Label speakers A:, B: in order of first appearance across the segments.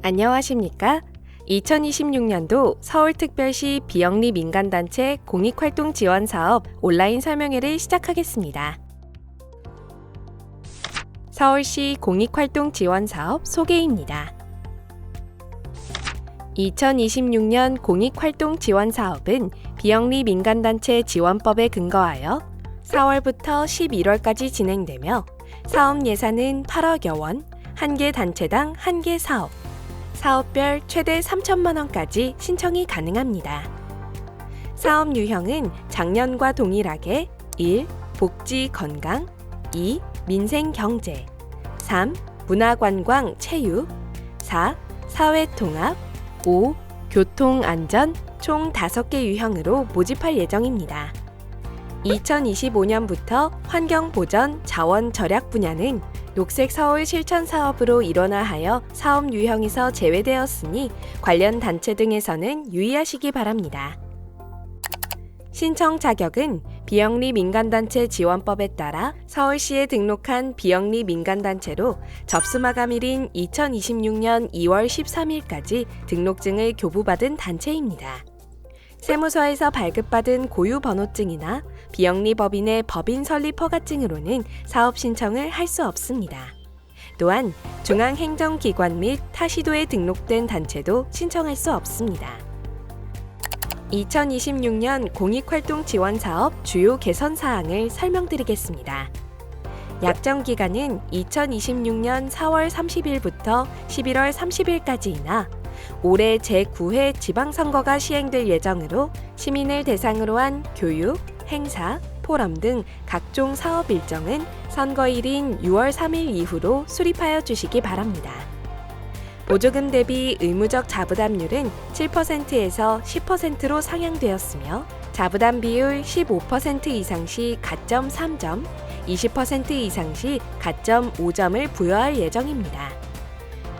A: 안녕하십니까? 2026년도 서울특별시 비영리 민간단체 공익활동 지원 사업 온라인 설명회를 시작하겠습니다. 서울시 공익활동 지원 사업 소개입니다. 2026년 공익활동 지원 사업은 비영리 민간단체 지원법에 근거하여 4월부터 11월까지 진행되며 사업 예산은 8억여 원, 1개 단체당 1개 사업, 사업별 최대 3천만 원까지 신청이 가능합니다. 사업 유형은 작년과 동일하게 1. 복지 건강 2. 민생 경제 3. 문화관광 체육 4. 사회통합 5. 교통 안전 총 5개 유형으로 모집할 예정입니다. 2025년부터 환경보전 자원 절약 분야는 녹색 서울 실천 사업으로 일원화하여 사업 유형에서 제외되었으니 관련 단체 등에서는 유의하시기 바랍니다. 신청 자격은 비영리 민간단체 지원법에 따라 서울시에 등록한 비영리 민간단체로 접수 마감일인 2026년 2월 13일까지 등록증을 교부받은 단체입니다. 세무서에서 발급받은 고유번호증이나 비영리 법인의 법인 설립 허가증으로는 사업 신청을 할 수 없습니다. 또한 중앙행정기관 및 타시도에 등록된 단체도 신청할 수 없습니다. 2026년 공익활동 지원 사업 주요 개선 사항을 설명드리겠습니다. 약정 기간은 2026년 4월 30일부터 11월 30일까지이나 올해 제9회 지방선거가 시행될 예정으로 시민을 대상으로 한 교육, 행사, 포럼 등 각종 사업 일정은 선거일인 6월 3일 이후로 수립하여 주시기 바랍니다. 보조금 대비 의무적 자부담률은 7%에서 10%로 상향되었으며 자부담 비율 15% 이상 시 가점 3점, 20% 이상 시 가점 5점을 부여할 예정입니다.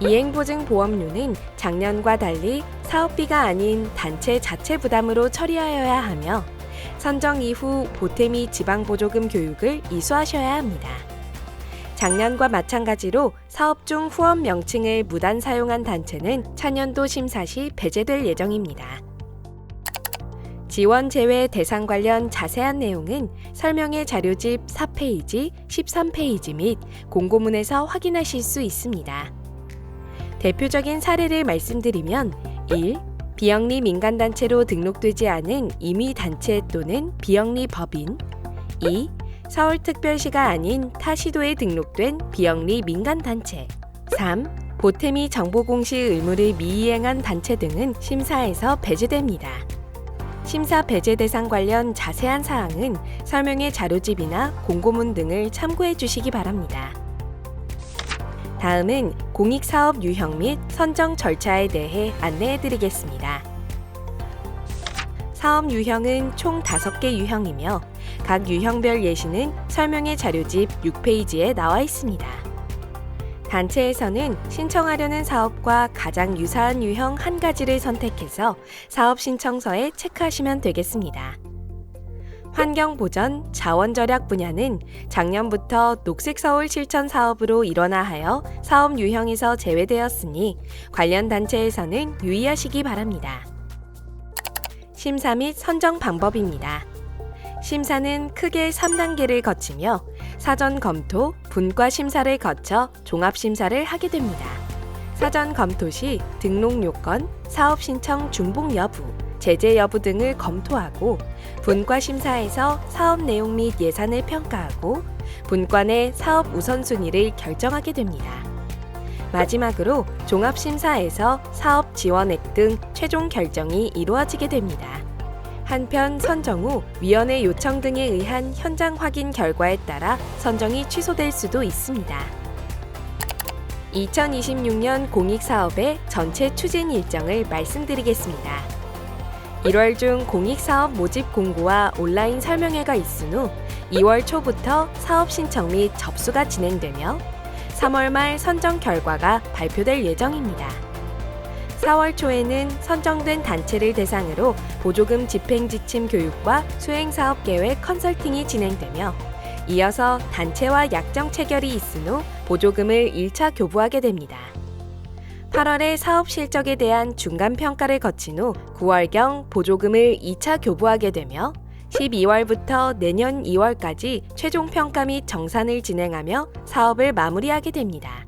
A: 이행보증보험료는 작년과 달리 사업비가 아닌 단체 자체 부담으로 처리하여야 하며 선정 이후 보탬이 지방보조금 교육을 이수하셔야 합니다. 작년과 마찬가지로 사업 중 후원 명칭을 무단 사용한 단체는 차년도 심사 시 배제될 예정입니다. 지원 제외 대상 관련 자세한 내용은 설명의 자료집 4페이지, 13페이지 및 공고문에서 확인하실 수 있습니다. 대표적인 사례를 말씀드리면 1. 비영리 민간단체로 등록되지 않은 임의단체 또는 비영리 법인 2. 서울특별시가 아닌 타시도에 등록된 비영리 민간단체 3. 보탬이 정보공시 의무를 미이행한 단체 등은 심사에서 배제됩니다. 심사 배제 대상 관련 자세한 사항은 설명의 자료집이나 공고문 등을 참고해 주시기 바랍니다. 다음은 공익사업 유형 및 선정 절차에 대해 안내해 드리겠습니다. 사업 유형은 총 5개 유형이며 각 유형별 예시는 설명의 자료집 6페이지에 나와 있습니다. 단체에서는 신청하려는 사업과 가장 유사한 유형 한 가지를 선택해서 사업 신청서에 체크하시면 되겠습니다. 환경보전, 자원절약 분야는 작년부터 녹색서울 실천 사업으로 일원화하여 사업 유형에서 제외되었으니 관련 단체에서는 유의하시기 바랍니다. 심사 및 선정 방법입니다. 심사는 크게 3단계를 거치며 사전 검토, 분과 심사를 거쳐 종합심사를 하게 됩니다. 사전 검토 시 등록 요건, 사업 신청 중복 여부, 제재 여부 등을 검토하고 분과 심사에서 사업 내용 및 예산을 평가하고 분과 내 사업 우선순위를 결정하게 됩니다. 마지막으로 종합심사에서 사업 지원액 등 최종 결정이 이루어지게 됩니다. 한편 선정 후 위원회 요청 등에 의한 현장 확인 결과에 따라 선정이 취소될 수도 있습니다. 2026년 공익사업의 전체 추진 일정을 말씀드리겠습니다. 1월 중 공익사업 모집 공고와 온라인 설명회가 있은 후 2월 초부터 사업 신청 및 접수가 진행되며 3월 말 선정 결과가 발표될 예정입니다. 4월 초에는 선정된 단체를 대상으로 보조금 집행 지침 교육과 수행 사업 계획 컨설팅이 진행되며 이어서 단체와 약정 체결이 있은 후 보조금을 1차 교부하게 됩니다. 8월에 사업 실적에 대한 중간 평가를 거친 후 9월경 보조금을 2차 교부하게 되며 12월부터 내년 2월까지 최종 평가 및 정산을 진행하며 사업을 마무리하게 됩니다.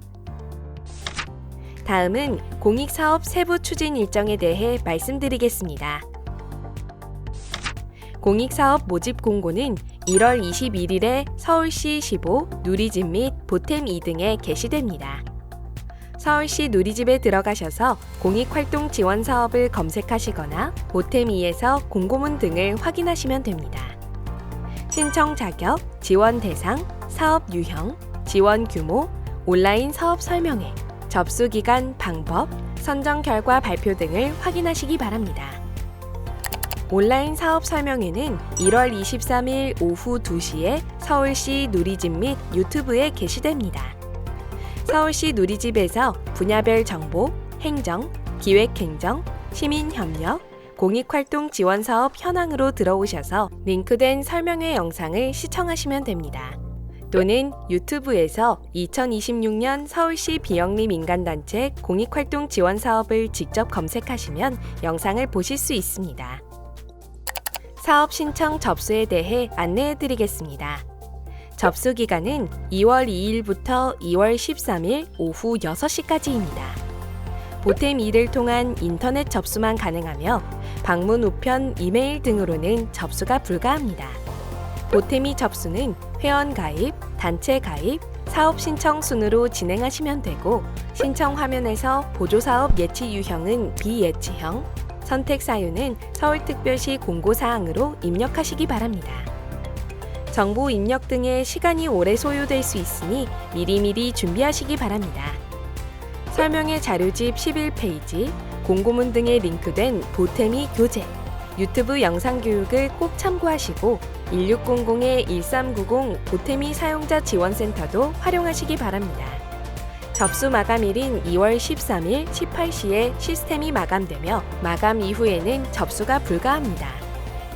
A: 다음은 공익사업 세부 추진 일정에 대해 말씀드리겠습니다. 공익사업 모집 공고는 1월 21일에 서울시 15, 누리집 및 보탬 2등에 게시됩니다. 서울시 누리집에 들어가셔서 공익활동 지원 사업을 검색하시거나 보탬 2에서 공고문 등을 확인하시면 됩니다. 신청 자격, 지원 대상, 사업 유형, 지원 규모, 온라인 사업 설명회, 접수 기간, 방법, 선정 결과 발표 등을 확인하시기 바랍니다. 온라인 사업 설명회는 1월 23일 오후 2시에 서울시 누리집 및 유튜브에 게시됩니다. 서울시 누리집에서 분야별 정보, 행정, 기획행정, 시민협력, 공익활동 지원사업 현황으로 들어오셔서 링크된 설명회 영상을 시청하시면 됩니다. 또는 유튜브에서 2026년 서울시 비영리 민간단체 공익활동 지원 사업을 직접 검색하시면 영상을 보실 수 있습니다. 사업 신청 접수에 대해 안내해 드리겠습니다. 접수 기간은 2월 2일부터 2월 13일 오후 6시까지입니다. 보탬 2를 통한 인터넷 접수만 가능하며 방문 우편, 이메일 등으로는 접수가 불가합니다. 보탬 2 접수는 회원 가입, 단체 가입, 사업 신청 순으로 진행하시면 되고 신청 화면에서 보조사업 예치 유형은 비예치형, 선택 사유는 서울특별시 공고사항으로 입력하시기 바랍니다. 정보 입력 등의 시간이 오래 소요될 수 있으니 미리미리 준비하시기 바랍니다. 설명회 자료집 11페이지, 공고문 등에 링크된 보탬이 교재, 유튜브 영상 교육을 꼭 참고하시고 1600-1390 보탬이 사용자 지원센터도 활용하시기 바랍니다. 접수 마감일인 2월 13일 18시에 시스템이 마감되며 마감 이후에는 접수가 불가합니다.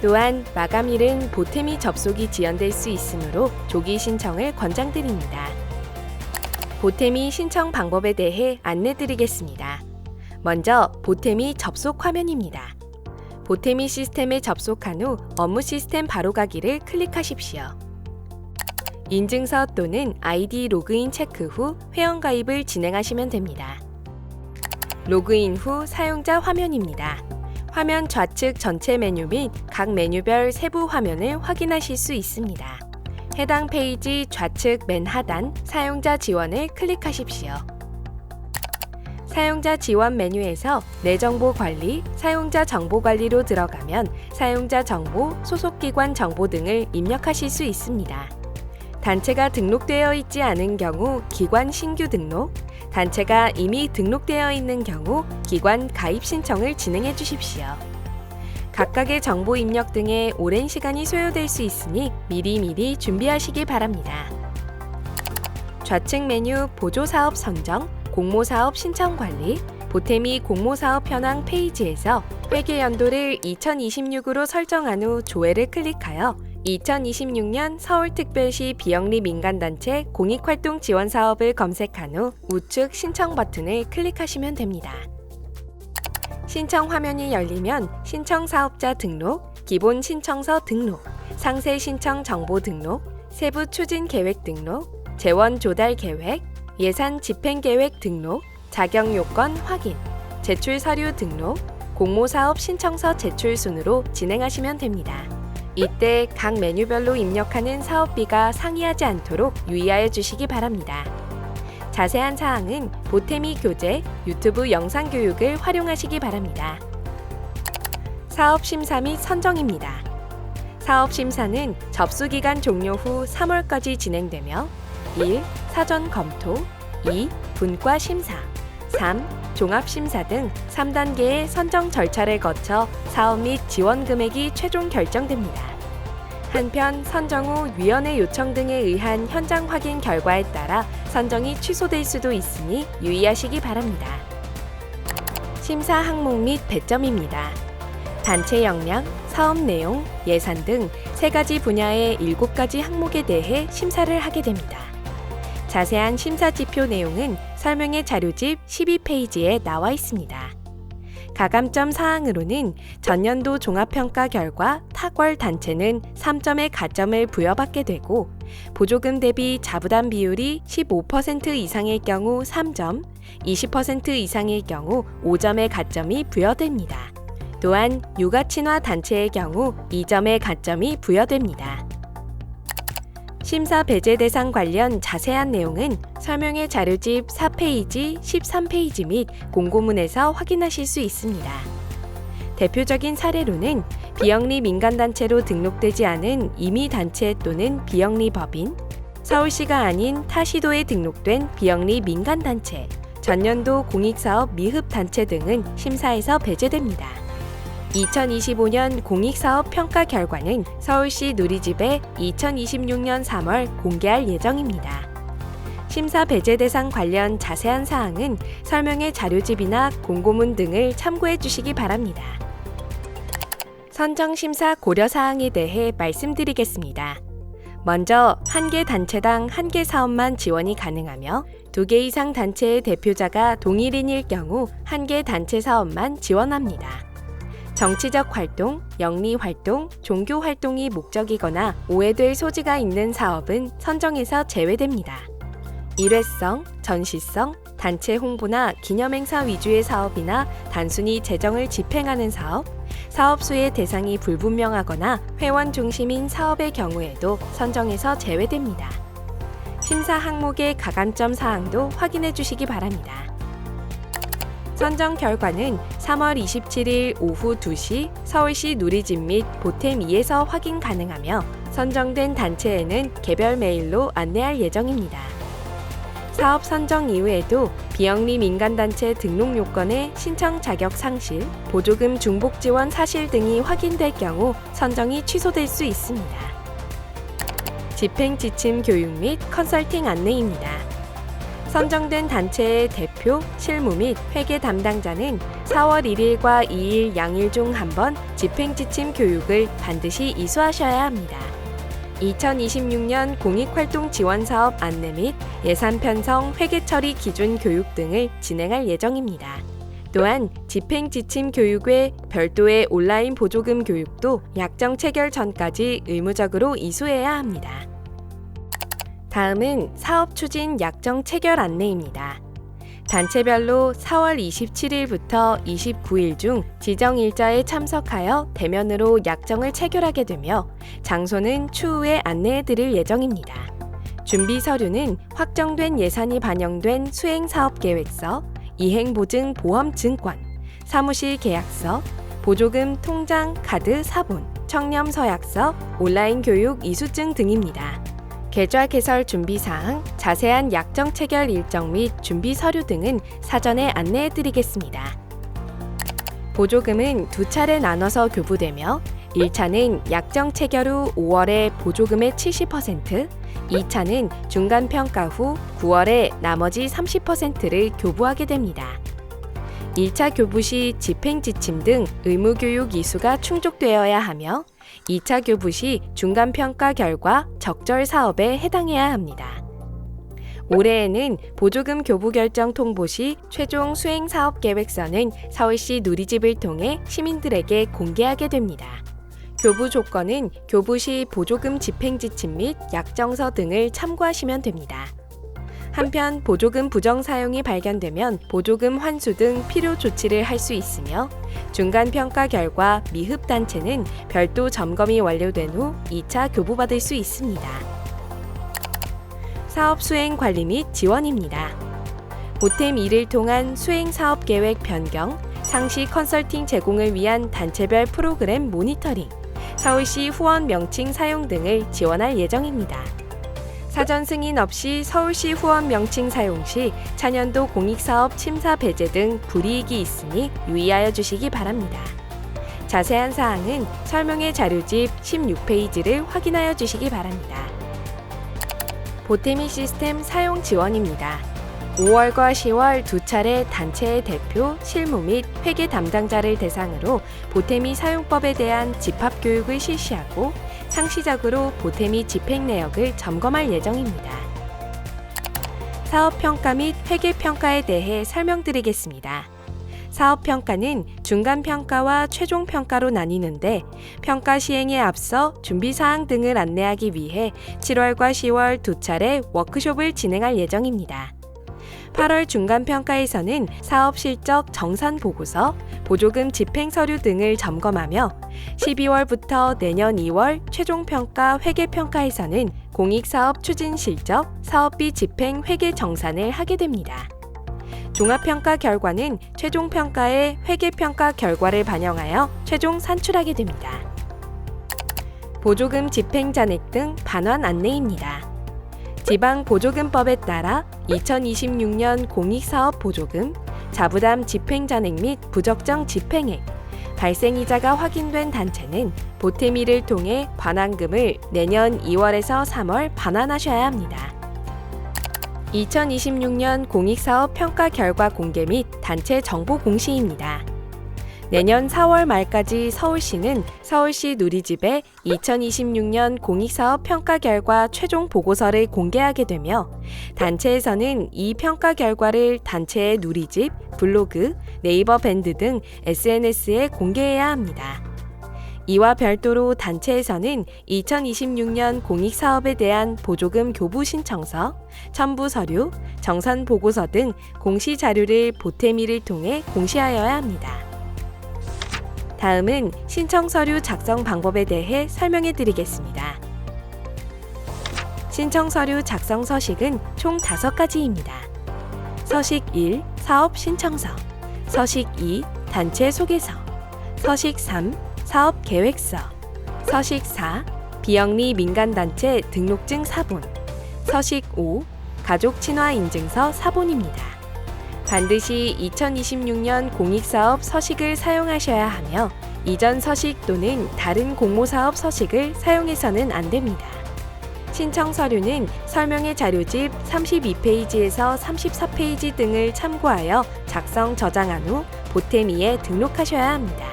A: 또한 마감일은 보탬이 접속이 지연될 수 있으므로 조기 신청을 권장드립니다. 보탬이 신청 방법에 대해 안내드리겠습니다. 먼저 보탬이 접속 화면입니다. 보탬이 시스템에 접속한 후 업무 시스템 바로가기를 클릭하십시오. 인증서 또는 아이디 로그인 체크 후 회원가입을 진행하시면 됩니다. 로그인 후 사용자 화면입니다. 화면 좌측 전체 메뉴 및 각 메뉴별 세부 화면을 확인하실 수 있습니다. 해당 페이지 좌측 맨 하단 사용자 지원을 클릭하십시오. 사용자 지원 메뉴에서 내 정보 관리, 사용자 정보 관리로 들어가면 사용자 정보, 소속기관 정보 등을 입력하실 수 있습니다. 단체가 등록되어 있지 않은 경우 기관 신규 등록, 단체가 이미 등록되어 있는 경우 기관 가입 신청을 진행해 주십시오. 각각의 정보 입력 등에 오랜 시간이 소요될 수 있으니 미리미리 준비하시기 바랍니다. 좌측 메뉴 보조사업 선정, 공모사업 신청 관리, 보탬이 공모사업 현황 페이지에서 회계연도를 2026으로 설정한 후 조회를 클릭하여 2026년 서울특별시 비영리 민간단체 공익활동 지원 사업을 검색한 후 우측 신청 버튼을 클릭하시면 됩니다. 신청 화면이 열리면 신청 사업자 등록, 기본 신청서 등록, 상세 신청 정보 등록, 세부 추진 계획 등록, 재원 조달 계획, 예산 집행 계획 등록, 자격 요건 확인, 제출 서류 등록, 공모사업 신청서 제출 순으로 진행하시면 됩니다. 이때 각 메뉴별로 입력하는 사업비가 상이하지 않도록 유의하여 주시기 바랍니다. 자세한 사항은 보탬이 교재, 유튜브 영상 교육을 활용하시기 바랍니다. 사업 심사 및 선정입니다. 사업 심사는 접수 기간 종료 후 3월까지 진행되며 1. 사전 검토, 2. 분과 심사, 3. 종합 심사 등 3단계의 선정 절차를 거쳐 사업 및 지원 금액이 최종 결정됩니다. 한편 선정 후 위원회 요청 등에 의한 현장 확인 결과에 따라 선정이 취소될 수도 있으니 유의하시기 바랍니다. 심사 항목 및 배점입니다. 단체 역량, 사업 내용, 예산 등 3가지 분야의 7가지 항목에 대해 심사를 하게 됩니다. 자세한 심사 지표 내용은 설명의 자료집 12페이지에 나와 있습니다. 가감점 사항으로는 전년도 종합평가 결과 탁월 단체는 3점의 가점을 부여받게 되고 보조금 대비 자부담 비율이 15% 이상일 경우 3점, 20% 이상일 경우 5점의 가점이 부여됩니다. 또한 육아친화 단체의 경우 2점의 가점이 부여됩니다. 심사 배제 대상 관련 자세한 내용은 설명의 자료집 4페이지, 13페이지 및 공고문에서 확인하실 수 있습니다. 대표적인 사례로는 비영리 민간단체로 등록되지 않은 임의단체 또는 비영리 법인, 서울시가 아닌 타 시도에 등록된 비영리 민간단체, 전년도 공익사업 미흡단체 등은 심사에서 배제됩니다. 2025년 공익사업 평가 결과는 서울시 누리집에 2026년 3월 공개할 예정입니다. 심사 배제 대상 관련 자세한 사항은 설명의 자료집이나 공고문 등을 참고해 주시기 바랍니다. 선정심사 고려사항에 대해 말씀드리겠습니다. 먼저 1개 단체당 1개 사업만 지원이 가능하며 2개 이상 단체의 대표자가 동일인일 경우 1개 단체 사업만 지원합니다. 정치적 활동, 영리 활동, 종교 활동이 목적이거나 오해될 소지가 있는 사업은 선정에서 제외됩니다. 일회성, 전시성, 단체 홍보나 기념행사 위주의 사업이나 단순히 재정을 집행하는 사업, 사업수의 대상이 불분명하거나 회원 중심인 사업의 경우에도 선정에서 제외됩니다. 심사 항목의 가감점 사항도 확인해 주시기 바랍니다. 선정 결과는 3월 27일 오후 2시 서울시 누리집 및 보탬2에서 확인 가능하며 선정된 단체에는 개별 메일로 안내할 예정입니다. 사업 선정 이후에도 비영리 민간단체 등록 요건의 신청 자격 상실, 보조금 중복 지원 사실 등이 확인될 경우 선정이 취소될 수 있습니다. 집행 지침 교육 및 컨설팅 안내입니다. 선정된 단체의 대표, 실무 및 회계 담당자는 4월 1일과 2일 양일 중 한 번 집행지침 교육을 반드시 이수하셔야 합니다. 2026년 공익활동 지원사업 안내 및 예산 편성 회계 처리 기준 교육 등을 진행할 예정입니다. 또한 집행지침 교육 외 별도의 온라인 보조금 교육도 약정 체결 전까지 의무적으로 이수해야 합니다. 다음은 사업 추진 약정 체결 안내입니다. 단체별로 4월 27일부터 29일 중 지정 일자에 참석하여 대면으로 약정을 체결하게 되며 장소는 추후에 안내해 드릴 예정입니다. 준비 서류는 확정된 예산이 반영된 수행사업계획서, 이행보증보험증권, 사무실 계약서, 보조금 통장 카드 사본, 청렴서약서, 온라인 교육 이수증 등입니다. 계좌 개설 준비사항, 자세한 약정 체결 일정 및 준비 서류 등은 사전에 안내해 드리겠습니다. 보조금은 2차례 나눠서 교부되며 1차는 약정 체결 후 5월에 보조금의 70%, 2차는 중간평가 후 9월에 나머지 30%를 교부하게 됩니다. 1차 교부 시 집행지침 등 의무교육 이수가 충족되어야 하며 2차 교부 시 중간평가 결과 적절 사업에 해당해야 합니다. 올해에는 보조금 교부 결정 통보 시 최종 수행사업계획서는 서울시 누리집을 통해 시민들에게 공개하게 됩니다. 교부 조건은 교부 시 보조금 집행지침 및 약정서 등을 참고하시면 됩니다. 한편 보조금 부정 사용이 발견되면 보조금 환수 등 필요 조치를 할 수 있으며 중간평가 결과 미흡 단체는 별도 점검이 완료된 후 2차 교부받을 수 있습니다. 사업 수행 관리 및 지원입니다. 보탬2를 통한 수행 사업 계획 변경, 상시 컨설팅 제공을 위한 단체별 프로그램 모니터링, 서울시 후원 명칭 사용 등을 지원할 예정입니다. 사전 승인 없이 서울시 후원 명칭 사용 시 차년도 공익사업 침사 배제 등 불이익이 있으니 유의하여 주시기 바랍니다. 자세한 사항은 설명의 자료집 16페이지를 확인하여 주시기 바랍니다. 보탬이 시스템 사용 지원입니다. 5월과 10월 2차례 단체의 대표, 실무 및 회계 담당자를 대상으로 보탬이 사용법에 대한 집합교육을 실시하고 상시적으로 보탬이 집행 내역을 점검할 예정입니다. 사업평가 및 회계평가에 대해 설명드리겠습니다. 사업평가는 중간평가와 최종평가로 나뉘는데 평가 시행에 앞서 준비사항 등을 안내하기 위해 7월과 10월 두 차례 워크숍을 진행할 예정입니다. 8월 중간평가에서는 사업실적 정산보고서, 보조금 집행서류 등을 점검하며 12월부터 내년 2월 최종평가 회계평가에서는 공익사업 추진실적, 사업비 집행 회계 정산을 하게 됩니다. 종합평가 결과는 최종평가의 회계평가 결과를 반영하여 최종 산출하게 됩니다. 보조금 집행 잔액 등 반환 안내입니다. 지방보조금법에 따라 2026년 공익사업 보조금, 자부담 집행 잔액 및 부적정 집행액, 발생이자가 확인된 단체는 보태미를 통해 반환금을 내년 2월에서 3월 반환하셔야 합니다. 2026년 공익사업 평가 결과 공개 및 단체 정보 공시입니다. 내년 4월 말까지 서울시는 서울시 누리집에 2026년 공익사업 평가 결과 최종 보고서를 공개하게 되며 단체에서는 이 평가 결과를 단체의 누리집, 블로그, 네이버 밴드 등 SNS에 공개해야 합니다. 이와 별도로 단체에서는 2026년 공익사업에 대한 보조금 교부 신청서, 첨부 서류, 정산 보고서 등 공시 자료를 보태미를 통해 공시하여야 합니다. 다음은 신청 서류 작성 방법에 대해 설명해 드리겠습니다. 신청 서류 작성 서식은 총 5가지입니다. 서식 1. 사업 신청서. 서식 2. 단체 소개서. 서식 3. 사업 계획서. 서식 4. 비영리 민간단체 등록증 사본. 서식 5. 가족 친화 인증서 사본입니다. 반드시 2026년 공익사업 서식을 사용하셔야 하며 이전 서식 또는 다른 공모사업 서식을 사용해서는 안 됩니다. 신청 서류는 설명의 자료집 32페이지에서 34페이지 등을 참고하여 작성 저장한 후 보태미에 등록하셔야 합니다.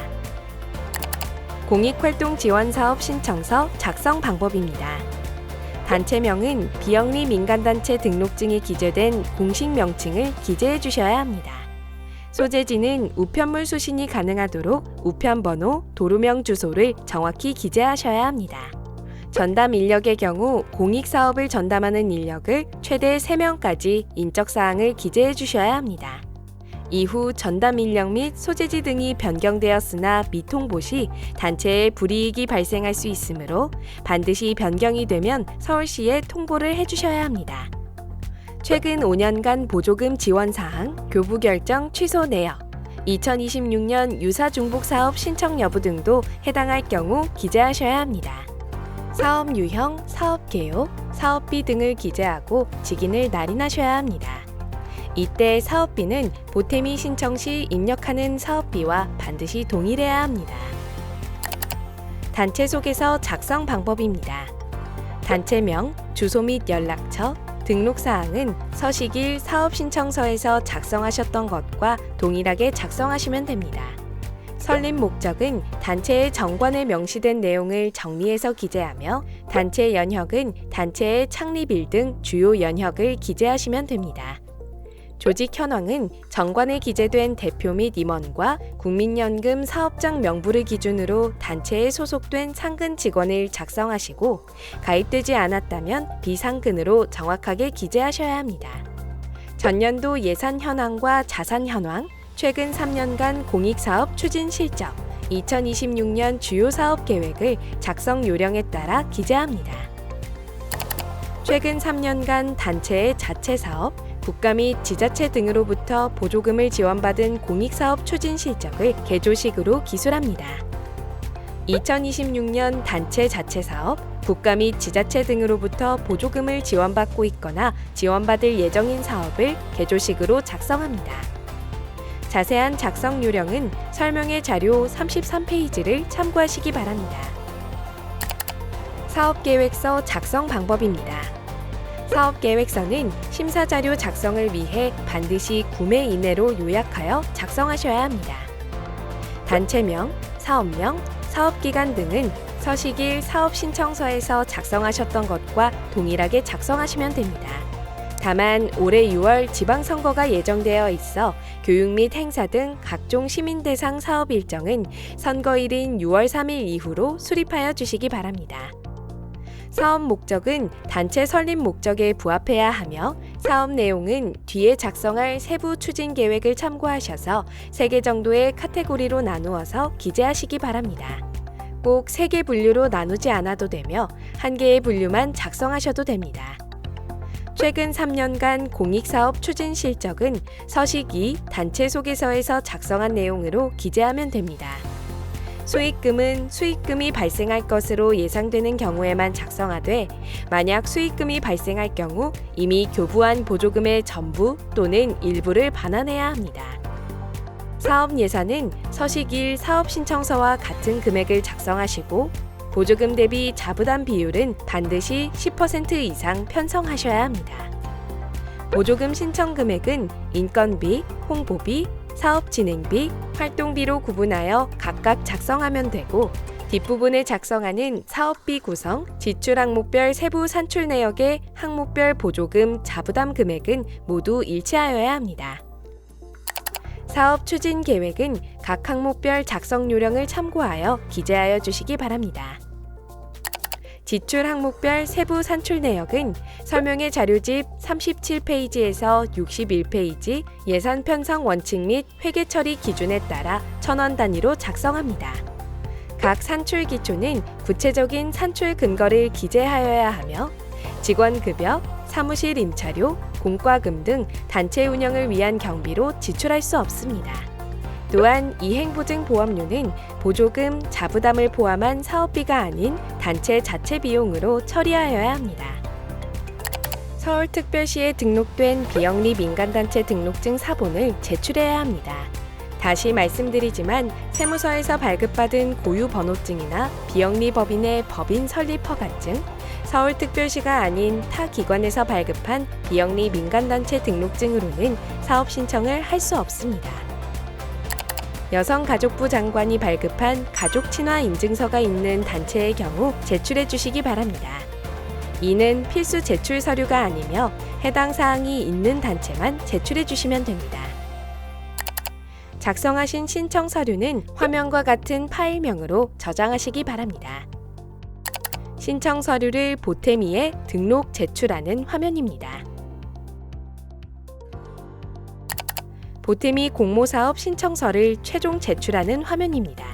A: 공익활동지원사업 신청서 작성 방법입니다. 단체명은 비영리 민간단체 등록증에 기재된 공식 명칭을 기재해 주셔야 합니다. 소재지는 우편물 수신이 가능하도록 우편번호, 도루명 주소를 정확히 기재하셔야 합니다. 전담 인력의 경우 공익사업을 전담하는 인력을 최대 3명까지 인적사항을 기재해 주셔야 합니다. 이후 전담 인력 및 소재지 등이 변경되었으나 미통보 시 단체에 불이익이 발생할 수 있으므로 반드시 변경이 되면 서울시에 통보를 해주셔야 합니다. 최근 5년간 보조금 지원 사항, 교부 결정 취소 내역, 2026년 유사중복사업 신청 여부 등도 해당할 경우 기재하셔야 합니다. 사업 유형, 사업 개요, 사업비 등을 기재하고 직인을 날인하셔야 합니다. 이때 사업비는 보태미 신청 시 입력하는 사업비와 반드시 동일해야 합니다. 단체 소개서 작성 방법입니다. 단체명, 주소 및 연락처, 등록사항은 서식 1 사업신청서에서 작성하셨던 것과 동일하게 작성하시면 됩니다. 설립 목적은 단체의 정관에 명시된 내용을 정리해서 기재하며 단체 연혁은 단체의 창립일 등 주요 연혁을 기재하시면 됩니다. 조직 현황은 정관에 기재된 대표 및 임원과 국민연금 사업장 명부를 기준으로 단체에 소속된 상근 직원을 작성하시고 가입되지 않았다면 비상근으로 정확하게 기재하셔야 합니다. 전년도 예산 현황과 자산 현황, 최근 3년간 공익사업 추진 실적, 2026년 주요 사업 계획을 작성 요령에 따라 기재합니다. 최근 3년간 단체의 자체 사업, 국가 및 지자체 등으로부터 보조금을 지원받은 공익사업 추진 실적을 개조식으로 기술합니다. 2026년 단체 자체 사업, 국가 및 지자체 등으로부터 보조금을 지원받고 있거나 지원받을 예정인 사업을 개조식으로 작성합니다. 자세한 작성 요령은 설명의 자료 33페이지를 참고하시기 바랍니다. 사업계획서 작성 방법입니다. 사업계획서는 심사자료 작성을 위해 반드시 9매 이내로 요약하여 작성하셔야 합니다. 단체명, 사업명, 사업기간 등은 서식 1 사업신청서에서 작성하셨던 것과 동일하게 작성하시면 됩니다. 다만 올해 6월 지방선거가 예정되어 있어 교육 및 행사 등 각종 시민 대상 사업 일정은 선거일인 6월 3일 이후로 수립하여 주시기 바랍니다. 사업 목적은 단체 설립 목적에 부합해야 하며 사업 내용은 뒤에 작성할 세부 추진 계획을 참고하셔서 3개 정도의 카테고리로 나누어서 기재하시기 바랍니다. 꼭 3개 분류로 나누지 않아도 되며 1개의 분류만 작성하셔도 됩니다. 최근 3년간 공익사업 추진 실적은 서식 2 단체 소개서에서 작성한 내용으로 기재하면 됩니다. 수익금은 수익금이 발생할 것으로 예상되는 경우에만 작성하되 만약 수익금이 발생할 경우 이미 교부한 보조금의 전부 또는 일부를 반환해야 합니다. 사업 예산은 서식 1 사업 신청서와 같은 금액을 작성하시고 보조금 대비 자부담 비율은 반드시 10% 이상 편성하셔야 합니다. 보조금 신청 금액은 인건비, 홍보비, 사업 진행비, 활동비로 구분하여 각각 작성하면 되고 뒷부분에 작성하는 사업비 구성, 지출 항목별 세부 산출 내역의 항목별 보조금 자부담 금액은 모두 일치하여야 합니다. 사업 추진 계획은 각 항목별 작성 요령을 참고하여 기재하여 주시기 바랍니다. 지출 항목별 세부 산출 내역은 설명의 자료집 37페이지에서 61페이지 예산 편성 원칙 및 회계 처리 기준에 따라 1,000원 단위로 작성합니다. 각 산출 기초는 구체적인 산출 근거를 기재하여야 하며 직원급여, 사무실 임차료, 공과금 등 단체 운영을 위한 경비로 지출할 수 없습니다. 또한 이행보증보험료는 보조금, 자부담을 포함한 사업비가 아닌 단체 자체 비용으로 처리하여야 합니다. 서울특별시에 등록된 비영리 민간단체 등록증 사본을 제출해야 합니다. 다시 말씀드리지만 세무서에서 발급받은 고유번호증이나 비영리 법인의 법인 설립 허가증, 서울특별시가 아닌 타 기관에서 발급한 비영리 민간단체 등록증으로는 사업 신청을 할 수 없습니다. 여성가족부 장관이 발급한 가족친화 인증서가 있는 단체의 경우 제출해 주시기 바랍니다. 이는 필수 제출 서류가 아니며 해당 사항이 있는 단체만 제출해 주시면 됩니다. 작성하신 신청 서류는 화면과 같은 파일명으로 저장하시기 바랍니다. 신청 서류를 보탬2에 등록 제출하는 화면입니다. 보탬이 공모사업 신청서를 최종 제출하는 화면입니다.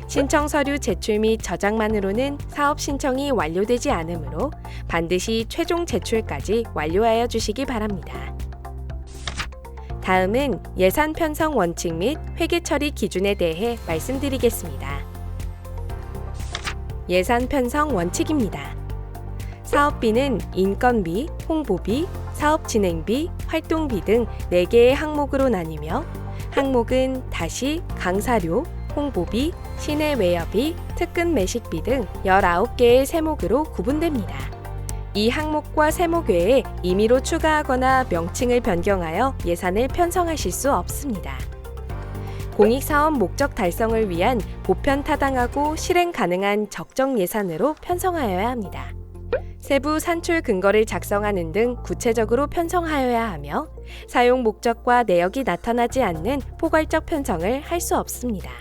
A: 신청서류 제출 및 저장만으로는 사업 신청이 완료되지 않으므로 반드시 최종 제출까지 완료하여 주시기 바랍니다. 다음은 예산 편성 원칙 및 회계 처리 기준에 대해 말씀드리겠습니다. 예산 편성 원칙입니다. 사업비는 인건비, 홍보비, 사업 진행비, 활동비 등 4개의 항목으로 나뉘며 항목은 다시, 강사료, 홍보비, 시내 외여비, 특근 매식비 등 19개의 세목으로 구분됩니다. 이 항목과 세목 외에 임의로 추가하거나 명칭을 변경하여 예산을 편성하실 수 없습니다. 공익사업 목적 달성을 위한 보편 타당하고 실행 가능한 적정 예산으로 편성하여야 합니다. 세부 산출 근거를 작성하는 등 구체적으로 편성하여야 하며 사용 목적과 내역이 나타나지 않는 포괄적 편성을 할 수 없습니다.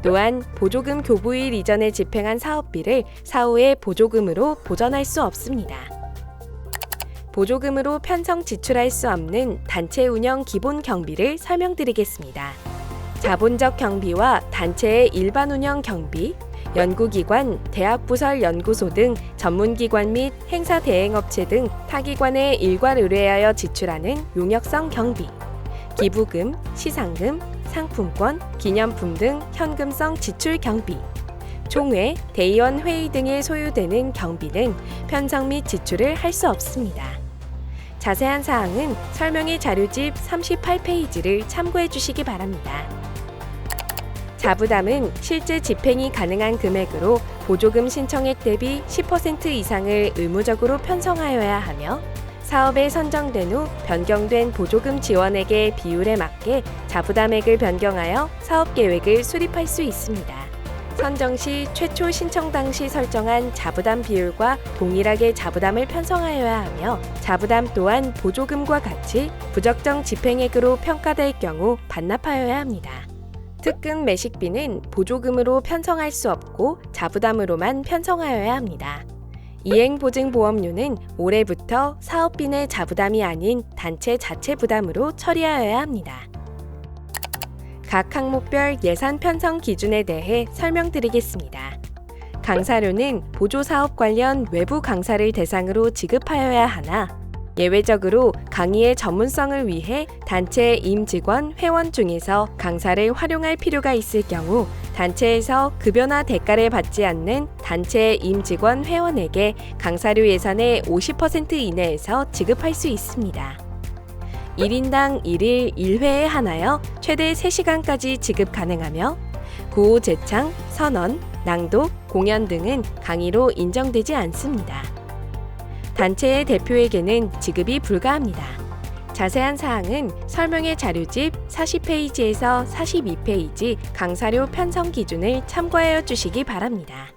A: 또한 보조금 교부일 이전에 집행한 사업비를 사후에 보조금으로 보전할 수 없습니다. 보조금으로 편성 지출할 수 없는 단체 운영 기본 경비를 설명드리겠습니다. 자본적 경비와 단체의 일반 운영 경비, 연구기관, 대학부설 연구소 등 전문기관 및 행사 대행업체 등 타기관에 일괄 의뢰하여 지출하는 용역성 경비, 기부금, 시상금, 상품권, 기념품 등 현금성 지출 경비, 총회, 대의원 회의 등에 소요되는 경비는 편성 및 지출을 할 수 없습니다. 자세한 사항은 설명의 자료집 38페이지를 참고해 주시기 바랍니다. 자부담은 실제 집행이 가능한 금액으로 보조금 신청액 대비 10% 이상을 의무적으로 편성하여야 하며 사업에 선정된 후 변경된 보조금 지원액의 비율에 맞게 자부담액을 변경하여 사업 계획을 수립할 수 있습니다. 선정 시 최초 신청 당시 설정한 자부담 비율과 동일하게 자부담을 편성하여야 하며 자부담 또한 보조금과 같이 부적정 집행액으로 평가될 경우 반납하여야 합니다. 특근 매식비는 보조금으로 편성할 수 없고 자부담으로만 편성하여야 합니다. 이행보증보험료는 올해부터 사업비 내 자부담이 아닌 단체 자체 부담으로 처리하여야 합니다. 각 항목별 예산 편성 기준에 대해 설명드리겠습니다. 강사료는 보조사업 관련 외부 강사를 대상으로 지급하여야 하나 예외적으로 강의의 전문성을 위해 단체 임직원, 회원 중에서 강사를 활용할 필요가 있을 경우 단체에서 급여나 대가를 받지 않는 단체 임직원, 회원에게 강사료 예산의 50% 이내에서 지급할 수 있습니다. 1인당 1일 1회에 한하여 최대 3시간까지 지급 가능하며 구호 제창, 선언, 낭독, 공연 등은 강의로 인정되지 않습니다. 단체의 대표에게는 지급이 불가합니다. 자세한 사항은 설명의 자료집 40페이지에서 42페이지 강사료 편성 기준을 참고하여 주시기 바랍니다.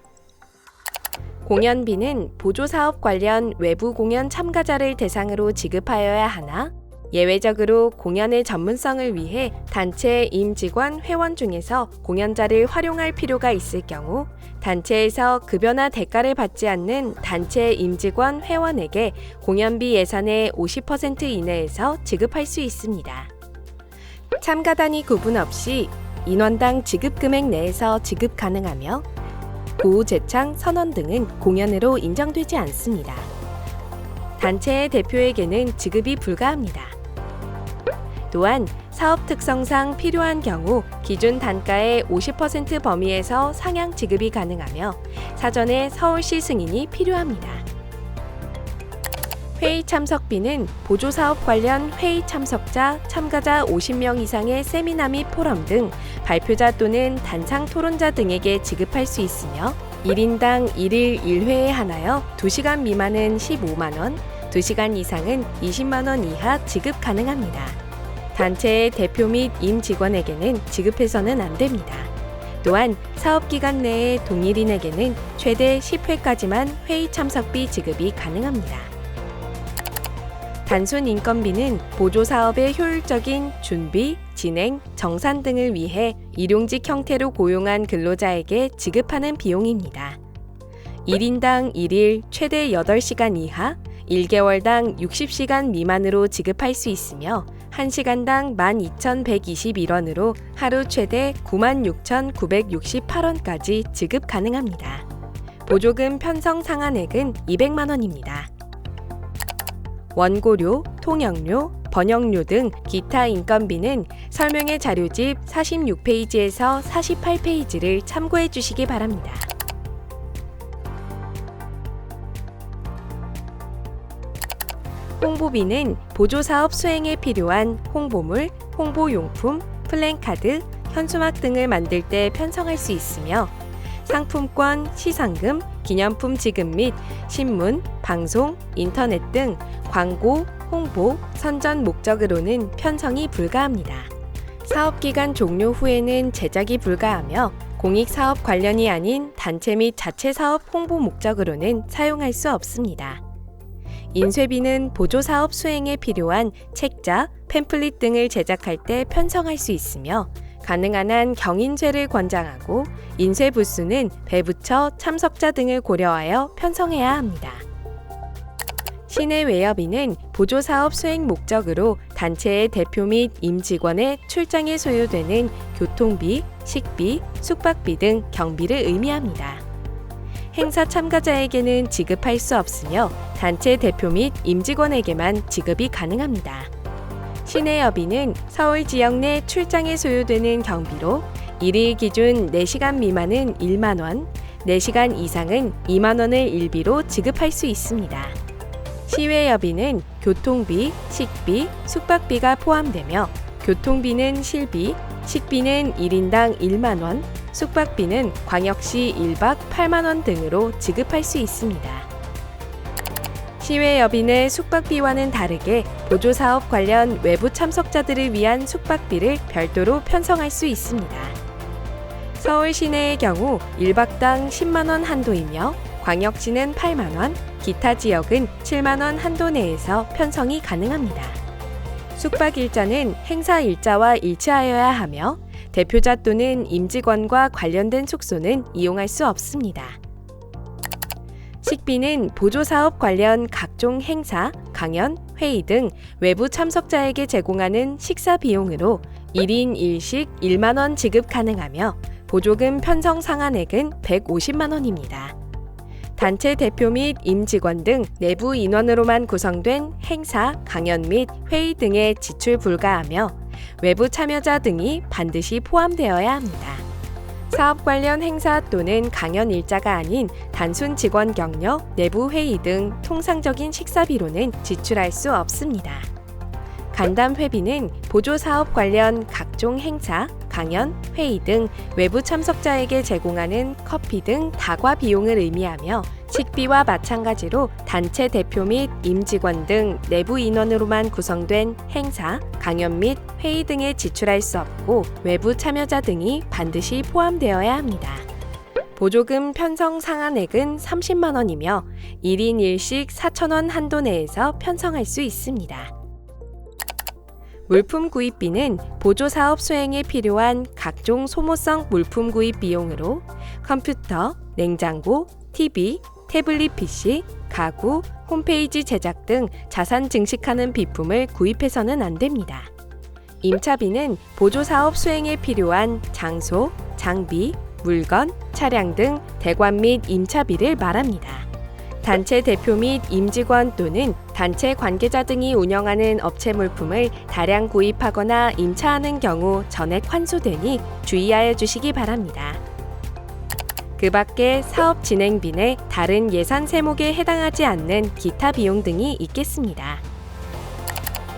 A: 공연비는 보조사업 관련 외부 공연 참가자를 대상으로 지급하여야 하나 예외적으로 공연의 전문성을 위해 단체 임직원, 회원 중에서 공연자를 활용할 필요가 있을 경우 단체에서 급여나 대가를 받지 않는 단체 임직원, 회원에게 공연비 예산의 50% 이내에서 지급할 수 있습니다. 참가 단위 구분 없이 인원당 지급 금액 내에서 지급 가능하며 구호 제창, 선언 등은 공연으로 인정되지 않습니다. 단체의 대표에게는 지급이 불가합니다. 또한 사업 특성상 필요한 경우 기준 단가의 50% 범위에서 상향 지급이 가능하며 사전에 서울시 승인이 필요합니다. 회의 참석비는 보조사업 관련 회의 참석자, 참가자 50명 이상의 세미나 및 포럼 등 발표자 또는 단상 토론자 등에게 지급할 수 있으며 1인당 1일 1회에 한하여 2시간 미만은 15만 원, 2시간 이상은 20만 원 이하 지급 가능합니다. 단체의 대표 및 임직원에게는 지급해서는 안 됩니다. 또한 사업기간 내에 동일인에게는 최대 10회까지만 회의 참석비 지급이 가능합니다. 단순 인건비는 보조사업의 효율적인 준비, 진행, 정산 등을 위해 일용직 형태로 고용한 근로자에게 지급하는 비용입니다. 1인당 1일 최대 8시간 이하, 1개월당 60시간 미만으로 지급할 수 있으며 1시간당 12,121원으로 하루 최대 96,968원까지 지급 가능합니다. 보조금 편성 상한액은 200만 원입니다. 원고료, 통역료, 번역료 등 기타 인건비는 설명의 자료집 46페이지에서 48페이지를 참고해 주시기 바랍니다. 홍보비는 보조사업 수행에 필요한 홍보물, 홍보용품, 플랜카드, 현수막 등을 만들 때 편성할 수 있으며 상품권, 시상금, 기념품 지급 및 신문, 방송, 인터넷 등 광고, 홍보, 선전 목적으로는 편성이 불가합니다. 사업기간 종료 후에는 제작이 불가하며 공익사업 관련이 아닌 단체 및 자체 사업 홍보 목적으로는 사용할 수 없습니다. 인쇄비는 보조사업 수행에 필요한 책자, 팸플릿 등을 제작할 때 편성할 수 있으며 가능한 한 경인쇄를 권장하고 인쇄 부수는 배부처, 참석자 등을 고려하여 편성해야 합니다. 시내 외여비는 보조사업 수행 목적으로 단체의 대표 및 임직원의 출장에 소요되는 교통비, 식비, 숙박비 등 경비를 의미합니다. 행사 참가자에게는 지급할 수 없으며 단체 대표 및 임직원에게만 지급이 가능합니다. 시내여비는 서울 지역 내 출장에 소요되는 경비로 1일 기준 4시간 미만은 1만 원, 4시간 이상은 2만 원을 일비로 지급할 수 있습니다. 시외여비는 교통비, 식비, 숙박비가 포함되며 교통비는 실비, 식비는 1인당 1만 원, 숙박비는 광역시 1박 8만 원 등으로 지급할 수 있습니다. 시외여비는 숙박비와는 다르게 보조사업 관련 외부 참석자들을 위한 숙박비를 별도로 편성할 수 있습니다. 서울 시내의 경우 1박당 10만원 한도이며 광역시는 8만원, 기타 지역은 7만원 한도 내에서 편성이 가능합니다. 숙박 일자는 행사 일자와 일치하여야 하며 대표자 또는 임직원과 관련된 숙소는 이용할 수 없습니다. 식비는 보조사업 관련 각종 행사, 강연, 회의 등 외부 참석자에게 제공하는 식사 비용으로 1인 1식 1만원 지급 가능하며 보조금 편성 상한액은 150만원입니다. 단체 대표 및 임직원 등 내부 인원으로만 구성된 행사, 강연 및 회의 등에 지출 불가하며 외부 참여자 등이 반드시 포함되어야 합니다. 사업 관련 행사 또는 강연 일자가 아닌 단순 직원 격려, 내부 회의 등 통상적인 식사비로는 지출할 수 없습니다. 간담 회비는 보조 사업 관련 각종 행사, 강연, 회의 등 외부 참석자에게 제공하는 커피 등 다과 비용을 의미하며 식비와 마찬가지로 단체 대표 및 임직원 등 내부 인원으로만 구성된 행사, 강연 및 회의 등에 지출할 수 없고 외부 참여자 등이 반드시 포함되어야 합니다. 보조금 편성 상한액은 30만 원이며 1인 1식 4,000원 한도 내에서 편성할 수 있습니다. 물품 구입비는 보조사업 수행에 필요한 각종 소모성 물품 구입 비용으로 컴퓨터, 냉장고, TV, 태블릿 PC, 가구, 홈페이지 제작 등 자산 증식하는 비품을 구입해서는 안 됩니다. 임차비는 보조사업 수행에 필요한 장소, 장비, 물건, 차량 등 대관 및 임차비를 말합니다. 단체 대표 및 임직원 또는 단체 관계자 등이 운영하는 업체 물품을 다량 구입하거나 임차하는 경우 전액 환수되니 주의하여 주시기 바랍니다. 그 밖에 사업 진행비 내 다른 예산 세목에 해당하지 않는 기타 비용 등이 있겠습니다.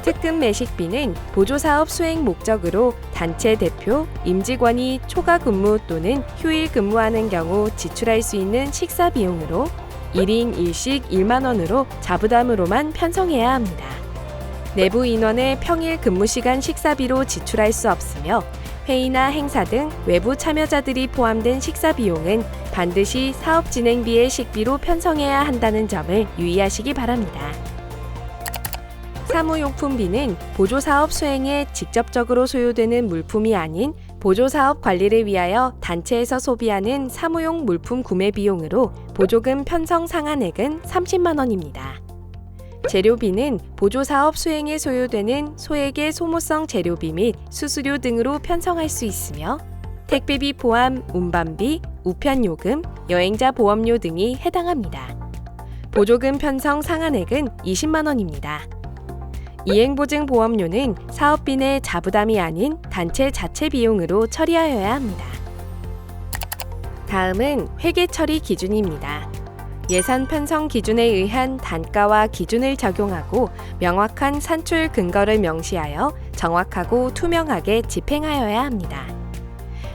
A: 특급 매식비는 보조사업 수행 목적으로 단체 대표, 임직원이 초과 근무 또는 휴일 근무하는 경우 지출할 수 있는 식사 비용으로 1인 1식 1만 원으로 자부담으로만 편성해야 합니다. 내부 인원의 평일 근무시간 식사비로 지출할 수 없으며 회의나 행사 등 외부 참여자들이 포함된 식사 비용은 반드시 사업 진행비의 식비로 편성해야 한다는 점을 유의하시기 바랍니다. 사무용품비는 보조사업 수행에 직접적으로 소요되는 물품이 아닌 보조사업 관리를 위하여 단체에서 소비하는 사무용 물품 구매 비용으로 보조금 편성 상한액은 30만 원입니다. 재료비는 보조사업 수행에 소요되는 소액의 소모성 재료비 및 수수료 등으로 편성할 수 있으며 택배비 포함 운반비, 우편요금, 여행자 보험료 등이 해당합니다. 보조금 편성 상한액은 20만 원입니다. 이행보증 보험료는 사업비 내 자부담이 아닌 단체 자체 비용으로 처리하여야 합니다. 다음은 회계 처리 기준입니다. 예산 편성 기준에 의한 단가와 기준을 적용하고 명확한 산출 근거를 명시하여 정확하고 투명하게 집행하여야 합니다.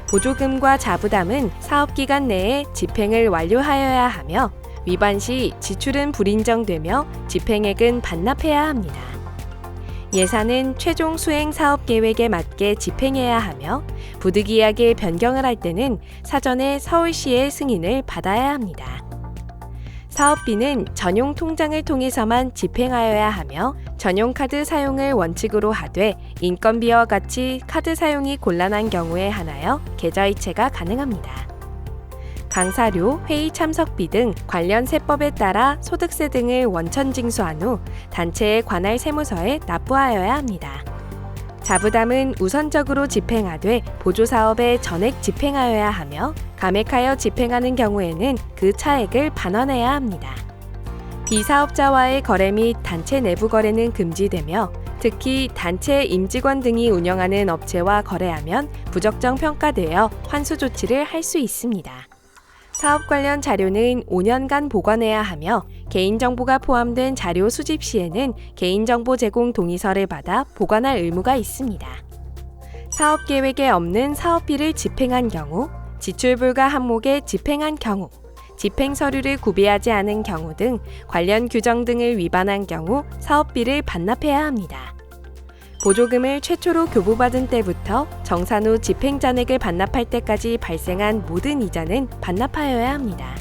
A: 보조금과 자부담은 사업기간 내에 집행을 완료하여야 하며 위반 시 지출은 불인정되며 집행액은 반납해야 합니다. 예산은 최종 수행 사업 계획에 맞게 집행해야 하며 부득이하게 변경을 할 때는 사전에 서울시의 승인을 받아야 합니다. 사업비는 전용 통장을 통해서만 집행하여야 하며 전용 카드 사용을 원칙으로 하되 인건비와 같이 카드 사용이 곤란한 경우에 한하여 계좌이체가 가능합니다. 강사료, 회의 참석비 등 관련 세법에 따라 소득세 등을 원천 징수한 후 단체의 관할 세무서에 납부하여야 합니다. 자부담은 우선적으로 집행하되 보조사업에 전액 집행하여야 하며 감액하여 집행하는 경우에는 그 차액을 반환해야 합니다. 비사업자와의 거래 및 단체 내부 거래는 금지되며 특히 단체 임직원 등이 운영하는 업체와 거래하면 부적정 평가되어 환수 조치를 할 수 있습니다. 사업 관련 자료는 5년간 보관해야 하며 개인정보가 포함된 자료 수집 시에는 개인정보 제공 동의서를 받아 보관할 의무가 있습니다. 사업 계획에 없는 사업비를 집행한 경우, 지출 불가 항목에 집행한 경우, 집행 서류를 구비하지 않은 경우 등 관련 규정 등을 위반한 경우 사업비를 반납해야 합니다. 보조금을 최초로 교부받은 때부터 정산 후 집행잔액을 반납할 때까지 발생한 모든 이자는 반납하여야 합니다.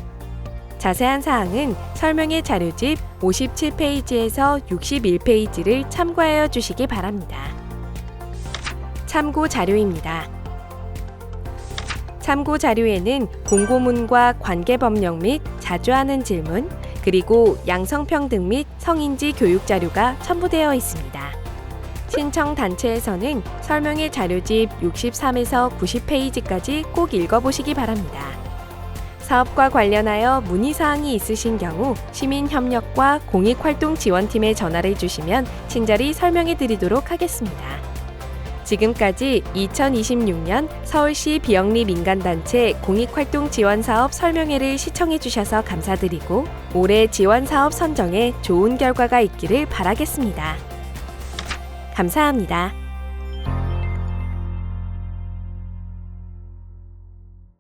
A: 자세한 사항은 설명의 자료집 57페이지에서 61페이지를 참고하여 주시기 바랍니다. 참고 자료입니다. 참고 자료에는 공고문과 관계법령 및 자주 하는 질문, 그리고 양성평등 및 성인지 교육 자료가 첨부되어 있습니다. 신청 단체에서는 설명의 자료집 63에서 90페이지까지 꼭 읽어보시기 바랍니다. 사업과 관련하여 문의사항이 있으신 경우 시민협력과 공익활동지원팀에 전화를 주시면 친절히 설명해 드리도록 하겠습니다. 지금까지 2026년 서울시 비영리 민간단체 공익활동지원사업 설명회를 시청해 주셔서 감사드리고 올해 지원사업 선정에 좋은 결과가 있기를 바라겠습니다. 감사합니다.